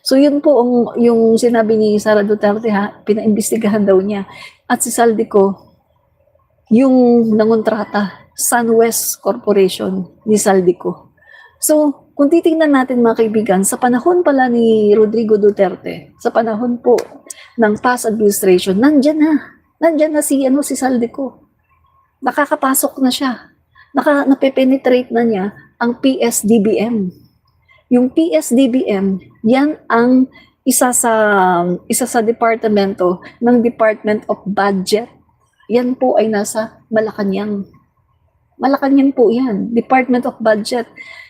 So yun po yung sinabi ni Sara Duterte, ha, pinaimbestigahan daw niya. At si Saldico, yung nangontrata, SunWest Corporation ni Saldico. So, kung titingnan natin mga kaibigan, sa panahon pala ni Rodrigo Duterte, sa panahon po ng past administration, nandyan na si Saldico. Nakakapasok na siya. Napepenetrate na niya ang PSDBM. Yung PSDBM, yan ang isa sa departamento ng Department of Budget. Yan po ay nasa Malacanang. Malacanang po yan, Department of Budget.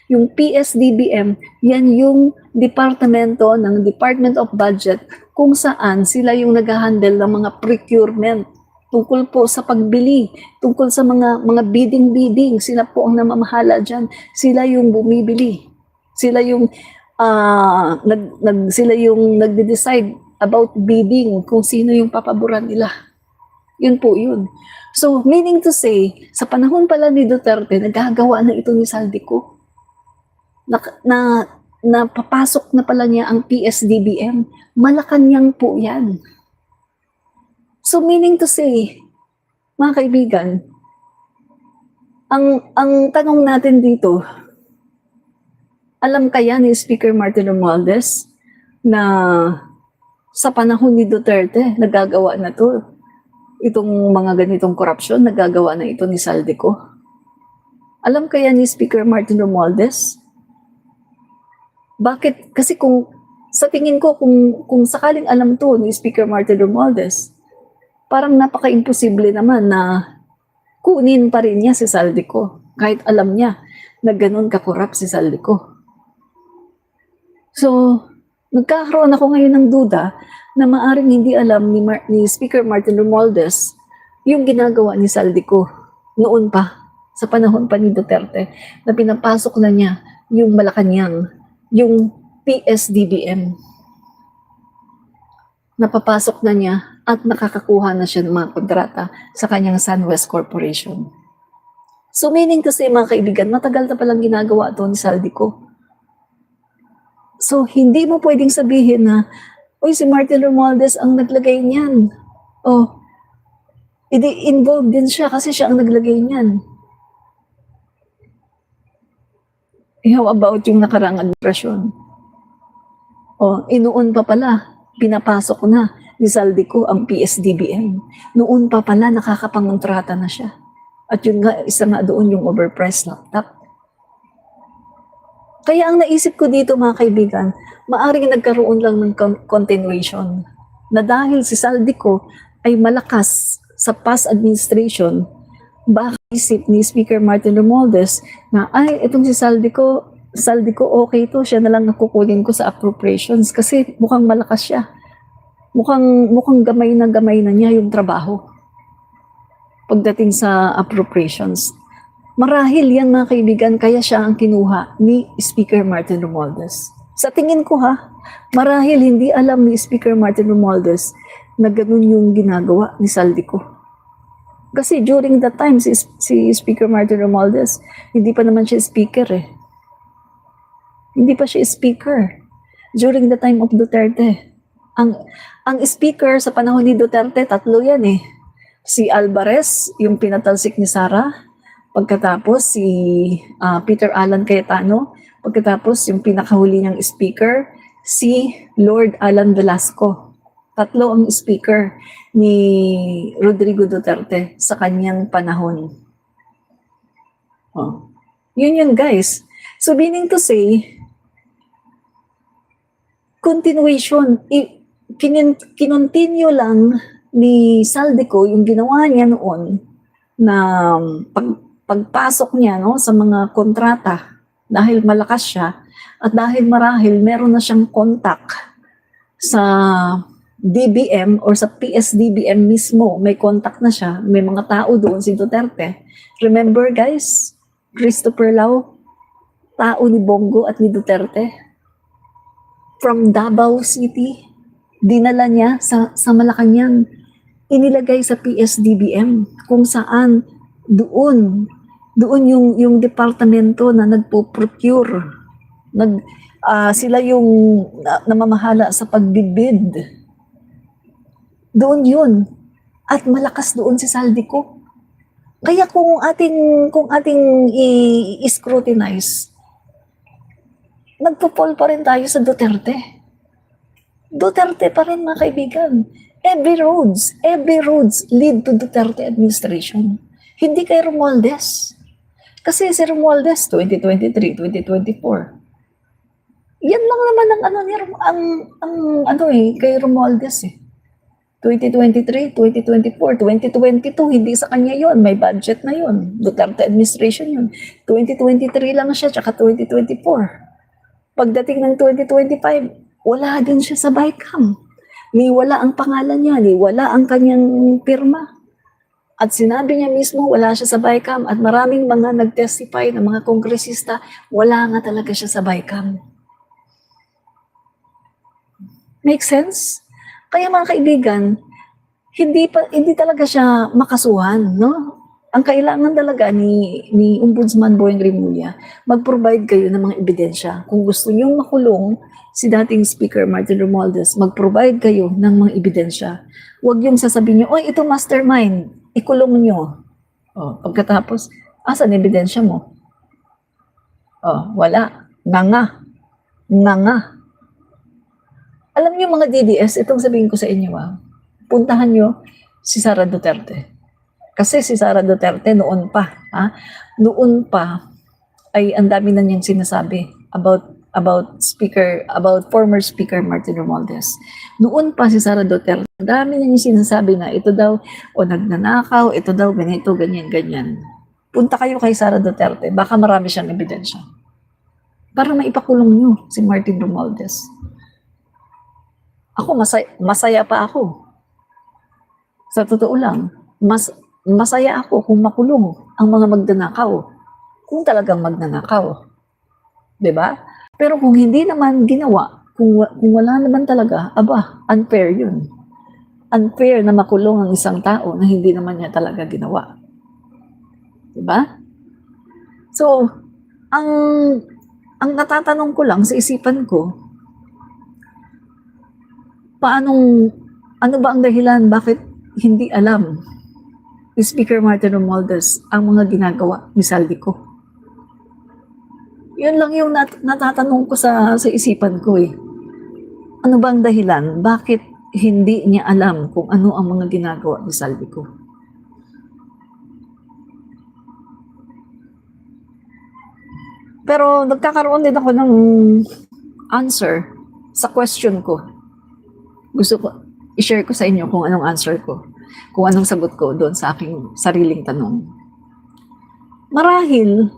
Yung PSDBM, yan yung departamento ng Department of Budget kung saan sila yung nag-handle ng mga procurement tungkol po sa pagbili, tungkol sa mga bidding, sila po ang namamahala dyan. Sila yung bumibili. Sila yung sila yung nagde-decide about bidding, kung sino yung papaboran nila. Yun po yun. So, meaning to say, sa panahon pala ni Duterte, nagagawa na ito ni Saldico. Napapasok na pala niya ang PSDBM. Malacanang po yan. So, meaning to say, mga kaibigan, ang tanong natin dito, alam kaya ni Speaker Martin Romualdez na sa panahon ni Duterte, nagagawa na to. Itong mga ganitong korupsyon, nagagawa na ito ni Saldico. Alam kaya ni Speaker Martin Romualdez? Bakit? Kasi sa tingin ko, kung sakaling alam to ni Speaker Martin Romualdez, parang napaka-imposible naman na kunin pa rin niya si Saldico. Kahit alam niya na ganun kakorap si Saldico. So, nagkakaroon ako ngayon ng duda na maaring hindi alam ni Speaker Martin Romualdez yung ginagawa ni Saldico noon pa, sa panahon pa ni Duterte, na pinapasok na niya yung Malacanang, yung PSDBM. Napapasok na niya at nakakakuha na siya ng mga kontrata sa kanyang SunWest Corporation. So meaning to say, mga kaibigan, matagal na palang ginagawa ito ni Saldico. So, hindi mo pwedeng sabihin na, uy, si Martin Romualdez ang naglagay niyan. Oh, involved din siya kasi siya ang naglagay niyan. How about yung nakaraang administrasyon? Oh, inuun pa pala, pinapasok na ni Saldico ang PSDBM. Noon pa pala, nakakapangontrata na siya. At yun nga, isa nga doon yung overpriced laptop. Kaya ang naisip ko dito, mga kaibigan, maaring nagkaroon lang ng continuation na dahil si Saldico ay malakas sa past administration, baka isip ni Speaker Martin Romualdez na ay, itong si Saldico okay to, siya na lang nakukunin ko sa appropriations kasi mukhang malakas siya. Mukhang gamay na niya yung trabaho pagdating sa appropriations. Marahil yan, mga kaibigan, kaya siya ang kinuha ni Speaker Martin Romualdez. Sa tingin ko marahil hindi alam ni Speaker Martin Romualdez na ganun yung ginagawa ni Saldico. Kasi during that time, si Speaker Martin Romualdez, hindi pa naman siya speaker Hindi pa siya speaker. During the time of Duterte. Ang speaker sa panahon ni Duterte, tatlo yan Si Alvarez, yung pinatalsik ni Sara. Pagkatapos si Peter Alan Cayetano, pagkatapos yung pinakahuli niyang speaker, si Lord Alan Velasco. Tatlo ang speaker ni Rodrigo Duterte sa kanyang panahon. Oh. Yun guys. So meaning to say, continuation, kinontinue lang ni Saldico yung ginawa niya noon na pagpasok niya sa mga kontrata dahil malakas siya at dahil marahil meron na siyang contact sa DBM or sa PSDBM mismo, may contact na siya, may mga tao doon si Duterte. Remember guys, Christopher Lau, tao ni Bongo at ni Duterte, from Davao City, dinala niya sa Malacanang, inilagay sa PSDBM kung saan doon yung departamento na nagpo-procure, sila yung namamahala sa pagbibid. Doon yun. At malakas doon si Saldico. Kaya kung ating i-scrutinize, nagpo-fall pa rin tayo sa Duterte. Duterte pa rin, mga kaibigan. Every roads lead to Duterte administration. Hindi kay Romualdez. Kasi si Romualdez, 2023, 2024. Yan lang naman ang kay Romualdez eh. 2023, 2024, 2022, hindi sa kanya yon, may budget na yon. Duterte administration yun. 2023 lang siya, tsaka 2024. Pagdating ng 2025, wala din siya sa BICAM. Ni wala ang pangalan niya, ni wala ang kanyang pirma. At sinabi niya mismo, wala siya sa BICAM. At maraming mga nag-testify ng mga kongresista, wala nga talaga siya sa BICAM. Make sense? Kaya mga kaibigan, hindi talaga siya makasuhan, no? Ang kailangan talaga ni Ombudsman Boyeng Rimulya, mag-provide kayo ng mga ebidensya. Kung gusto niyong makulong si dating Speaker Martin Romualdez, mag-provide kayo ng mga ebidensya. Huwag yung sasabihin niyo, oy, ito mastermind, ikulong niyo. Pagkatapos, asan ebidensya mo? Wala. Nga. Alam niyo mga DDS, itong sabihin ko sa inyo, puntahan niyo si Sara Duterte. Kasi si Sara Duterte noon pa ay ang dami na niyang sinasabi about former Speaker Martin Romualdez. Noon pa si Sara Duterte, ang dami na niyang sinasabi na ito daw nagnanakaw, ito daw ganito, ganyan. Punta kayo kay Sara Duterte, baka marami siyang ebidensya. Para maipakulong niyo si Martin Romualdez. Ako, masaya pa ako. Sa totoo lang, masaya ako kung makulong ang mga magnanakaw. Kung talagang magnanakaw. Diba? Pero kung hindi naman ginawa, kung wala naman talaga, unfair yun. Unfair na makulong ang isang tao na hindi naman niya talaga ginawa. Diba? So, ang natatanong ko lang sa isipan ko, ano ba ang dahilan bakit hindi alam ni Speaker Martin Romualdez ang mga ginagawa ni Saldico? Yun lang yung natatanong ko sa isipan ko eh. Ano ba ang dahilan? Bakit hindi niya alam kung ano ang mga ginagawa ni Saldico? Pero nagkakaroon din ako ng answer sa question ko. Gusto ko i-share ko sa inyo kung anong answer ko, kung anong sagot ko doon sa aking sariling tanong. Marahil,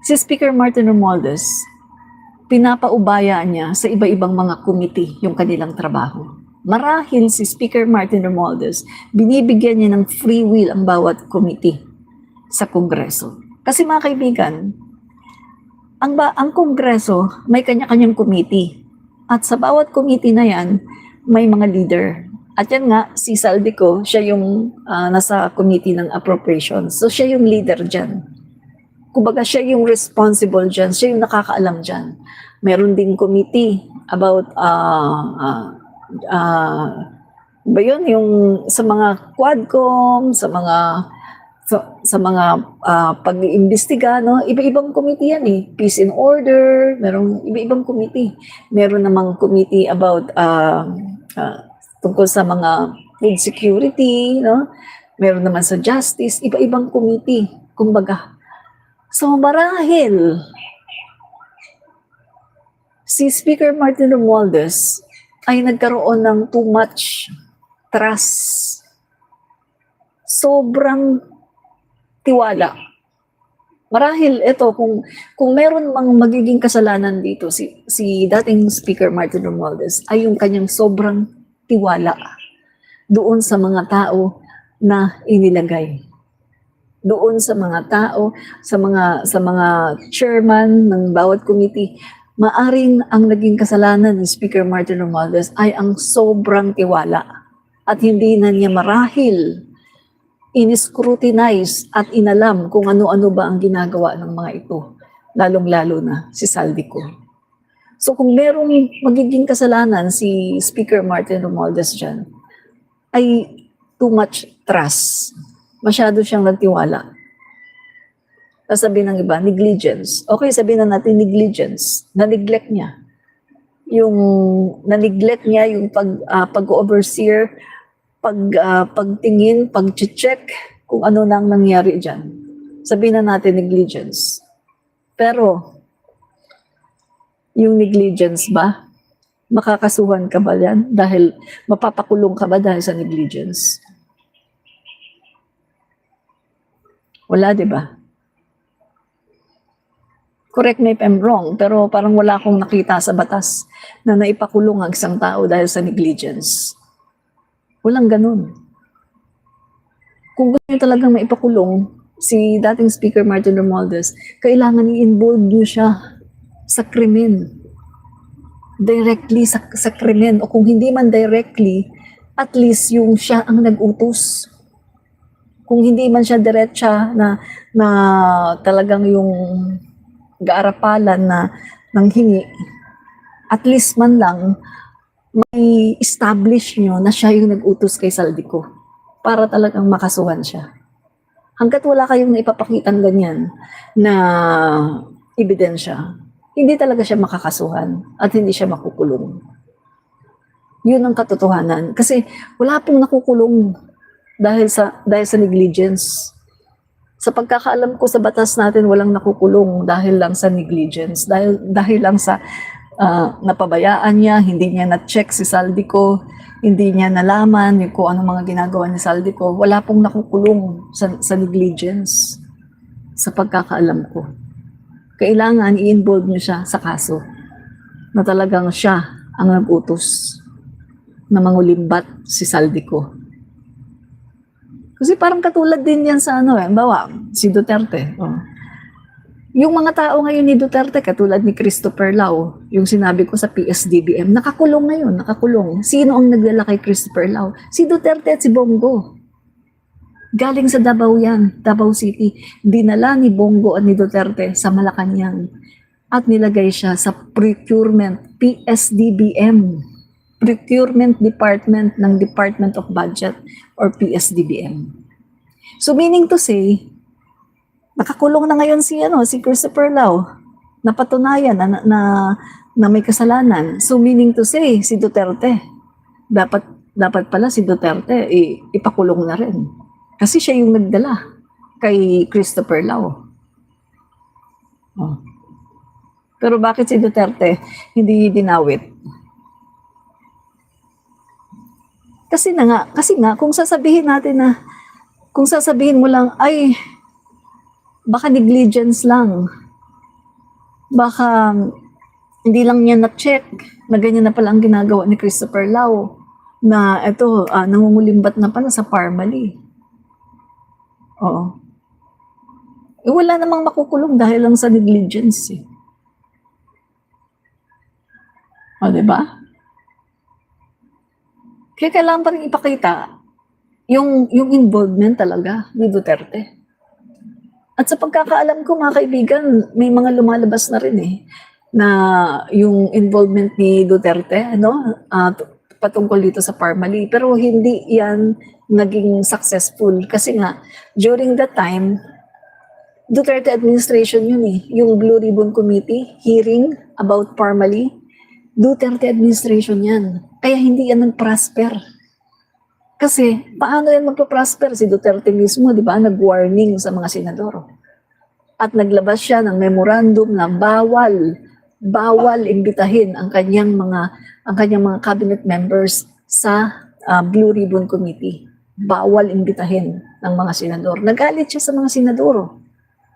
si Speaker Martin Romualdez, pinapaubaya niya sa iba-ibang mga committee yung kanilang trabaho. Marahil si Speaker Martin Romualdez, binibigyan niya ng free will ang bawat committee sa Kongreso. Kasi mga kaibigan, ang Kongreso may kanya-kanyang committee. At sa bawat committee na yan, may mga leader. At yan nga, si Saldico, siya yung nasa committee ng appropriations. So siya yung leader dyan. Kumbaga siya yung responsible dyan, siya yung nakakaalam dyan. Meron ding committee about, yung sa mga Quadcom, sa mga pag-iimbestiga, no? Iba-ibang committee yan eh. Peace and Order, merong iba-ibang committee. Meron namang committee about tungkol sa mga food security, no? Meron naman sa justice, iba-ibang committee. Kumbaga. So marahil si Speaker Martin Romualdez ay nagkaroon ng too much trust. Sobrang tiwala. Marahil ito, kung meron mang magiging kasalanan dito, si dating Speaker Martin Romualdez ay yung kanyang sobrang tiwala doon sa mga tao na inilagay. Doon sa mga tao, sa mga chairman ng bawat committee, maaring ang naging kasalanan ni Speaker Martin Romualdez ay ang sobrang tiwala at hindi na niya marahil in-scrutinize at inalam kung ano-ano ba ang ginagawa ng mga ito. lalong-lalo na si Saldico. So kung merong magiging kasalanan si Speaker Martin Romualdez dyan, ay too much trust. Masyado siyang nagtiwala. Sasabihin ng iba, negligence. Okay, sabihin na natin negligence. Na-neglect niya. Na-neglect niya yung pag-overseer, pagtingin, pag-check kung ano nang nangyari dyan. Sabihin na natin negligence. Pero, yung negligence ba, makakasuhan ka ba yan? Dahil mapapakulong ka ba dahil sa negligence? Wala, di ba? Correct me if I'm wrong, pero parang wala akong nakita sa batas na naipakulong ang isang tao dahil sa negligence. Walang ganun. Kung gusto niyo talagang maipakulong si dating Speaker Martin Romualdez, kailangan i-involve niyo siya sa krimen. Directly sa krimen. O kung hindi man directly, at least yung siya ang nag-utos. Kung hindi man siya diretsa na talagang yung gaarapalan na ng hingi, at least man lang may establish nyo na siya yung nag-utos kay Saldico para talagang makasuhan siya. Hanggat wala kayong naipapakitang ganyan na ebidensya, hindi talaga siya makakasuhan at hindi siya makukulong. Yun ang katotohanan. Kasi wala pong nakukulong dahil sa negligence. Sa pagkakaalam ko sa batas natin, walang nakukulong dahil lang sa negligence, dahil lang sa napabayaan niya, hindi niya na-check si Saldico, hindi niya nalaman kung ano mga ginagawa ni Saldico. Wala pong nakukulong sa negligence sa pagkakaalam ko. Kailangan i-involve niyo siya sa kaso na talagang siya ang nag-utos na mangulimbat si Saldico. Kasi parang katulad din yan sa bawa, si Duterte. Oh. Yung mga tao ngayon ni Duterte, katulad ni Christopher Lau, yung sinabi ko sa PSDBM, nakakulong ngayon, nakakulong. Sino ang nagdala kay Christopher Lau? Si Duterte at si Bongo. Galing sa Davao yan, Davao City. Dinala ni Bongo at ni Duterte sa Malacanang at nilagay siya sa procurement, PSDBM. Procurement Department ng Department of Budget or PSDBM. So meaning to say, nakakulong na ngayon si Christopher Lau, napatunayan na may kasalanan. So meaning to say, si Duterte, dapat pala si Duterte ipakulong na rin. Kasi siya yung nagdala kay Christopher Lau. Oh. Pero bakit si Duterte hindi dinawit? Kasi nga, kung sasabihin mo lang, ay, baka negligence lang. Baka hindi lang niya na-check na ganyan na pala ang ginagawa ni Christopher Lau, na ito, nangungulimbat na pala sa Parmali. Oo. Wala namang makukulong dahil lang sa negligence. O, diba? Kaya kailangan pa rin ipakita yung involvement talaga ni Duterte. At sa pagkakaalam ko, mga kaibigan, may mga lumalabas na rin na yung involvement ni Duterte, patungkol dito sa Parmali. Pero hindi yan naging successful. Kasi nga, during that time, Duterte administration yun yung Blue Ribbon Committee hearing about Parmali, Duterte administration yan. Kaya hindi yan nag-prosper. Kasi, paano yan magpa-prosper? Si Duterte mismo, di ba, nag-warning sa mga senador. At naglabas siya ng memorandum na bawal imbitahin ang kanyang mga cabinet members sa Blue Ribbon Committee. Bawal imbitahin ng mga senador. Nagalit siya sa mga senador.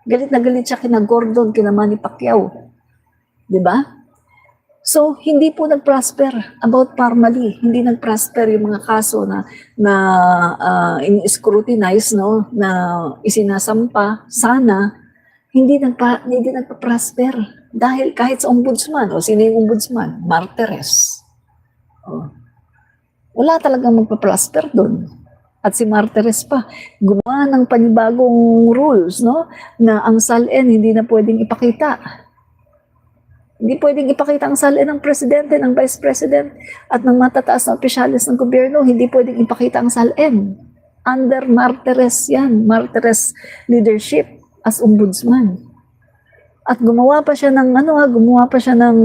Galit na galit siya kina Gordon, kina Manny Pacquiao. Di ba? So, hindi po nag-prosper about Parmali. Hindi nag-prosper yung mga kaso na in-scrutinize, na isinasampa. Sana, hindi nagpa-prosper. Dahil kahit sa ombudsman, sino yung ombudsman? Martires. Wala talagang magpa-prosper doon. At si Martires pa, gumawa ng panibagong rules, no? Na ang SALN hindi na pwedeng ipakita. Hindi pwedeng ipakita ang SALN ng presidente, ng vice president, at ng matataas na opisyalis ng gobyerno. Hindi pwedeng ipakita ang SALN. Under Martires yan, Martires leadership as ombudsman. At gumawa pa siya ng